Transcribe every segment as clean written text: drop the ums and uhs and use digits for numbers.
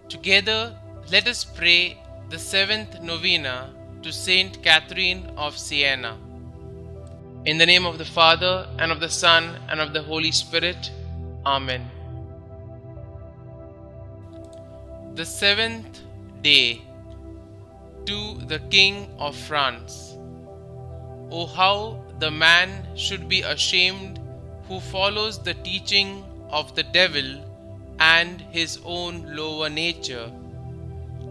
Together, let us pray the seventh novena to Saint Catherine of Siena. In the name of the Father, and of the Son, and of the Holy Spirit. Amen. The seventh day. To the King of France. O how the man should be ashamed who follows the teaching of the devil and his own lower nature,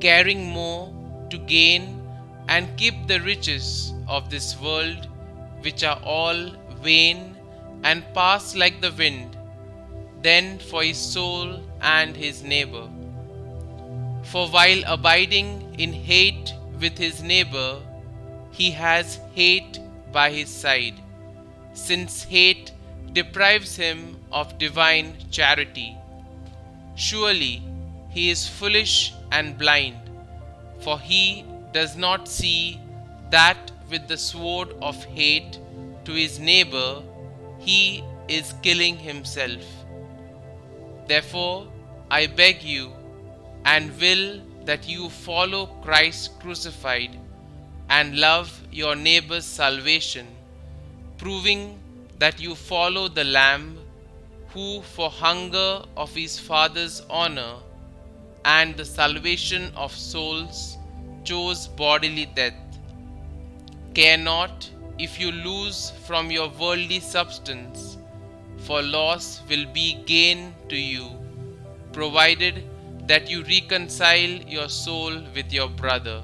caring more to gain and keep the riches of this world, which are all vain and pass like the wind, than for his soul and his neighbor. For while abiding in hate with his neighbor, he has hate by his side, since hate deprives him of divine charity. Surely he is foolish and blind, for he does not see that with the sword of hate to his neighbor he is killing himself. Therefore, I beg you and will that you follow Christ crucified and love your neighbor's salvation, proving that you follow the Lamb who, for hunger of his Father's honor and the salvation of souls, chose bodily death. Care not if you lose from your worldly substance, for loss will be gain to you, provided that you reconcile your soul with your brother.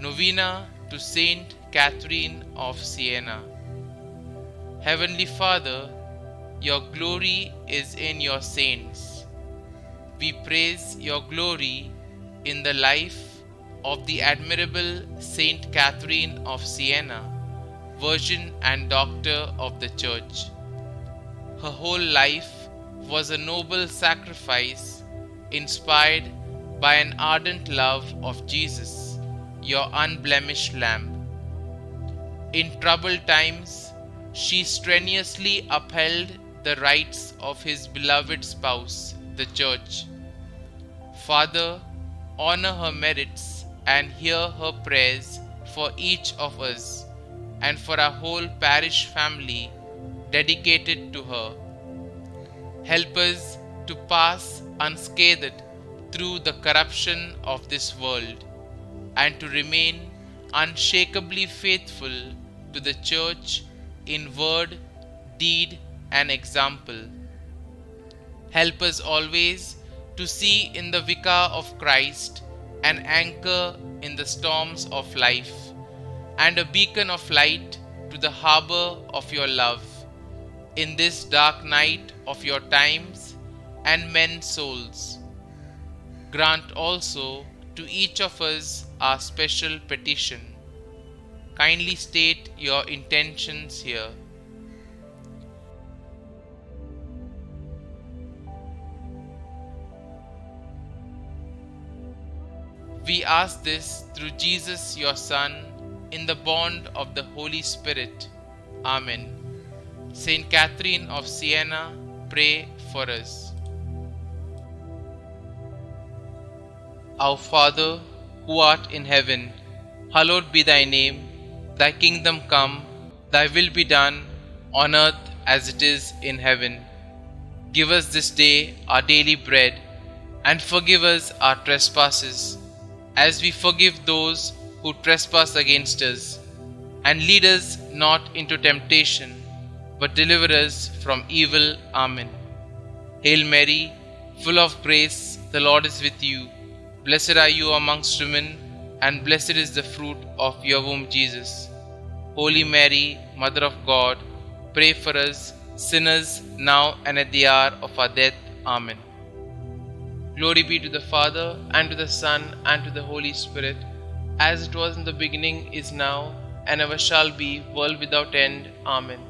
Novena to Saint Catherine of Siena. Heavenly Father, your glory is in your saints. We praise your glory in the life of the admirable Saint Catherine of Siena, Virgin and Doctor of the Church. Her whole life was a noble sacrifice, inspired by an ardent love of Jesus, your unblemished Lamb. In troubled times, she strenuously upheld the rights of his beloved spouse, the Church. Father, honor her merits and hear her prayers for each of us and for our whole parish family dedicated to her. Help us to pass unscathed through the corruption of this world and to remain unshakably faithful to the Church in word, deed, and example. Help us always to see in the Vicar of Christ an anchor in the storms of life and a beacon of light to the harbor of your love in this dark night of your times and men's souls. Grant also to each of us our special petition. Kindly state your intentions here. We ask this through Jesus, your Son, in the bond of the Holy Spirit. Amen. Saint Catherine of Siena, pray for us. Our Father, who art in heaven, hallowed be thy name. Thy kingdom come, thy will be done, on earth as it is in heaven. Give us this day our daily bread, and forgive us our trespasses, as we forgive those who trespass against us. And lead us not into temptation, but deliver us from evil. Amen. Hail Mary, full of grace, the Lord is with you. Blessed are you amongst women, and blessed is the fruit of your womb, Jesus. Holy Mary, Mother of God, pray for us sinners, now and at the hour of our death. Amen. Glory be to the Father, and to the Son, and to the Holy Spirit, as it was in the beginning, is now, and ever shall be, world without end. Amen.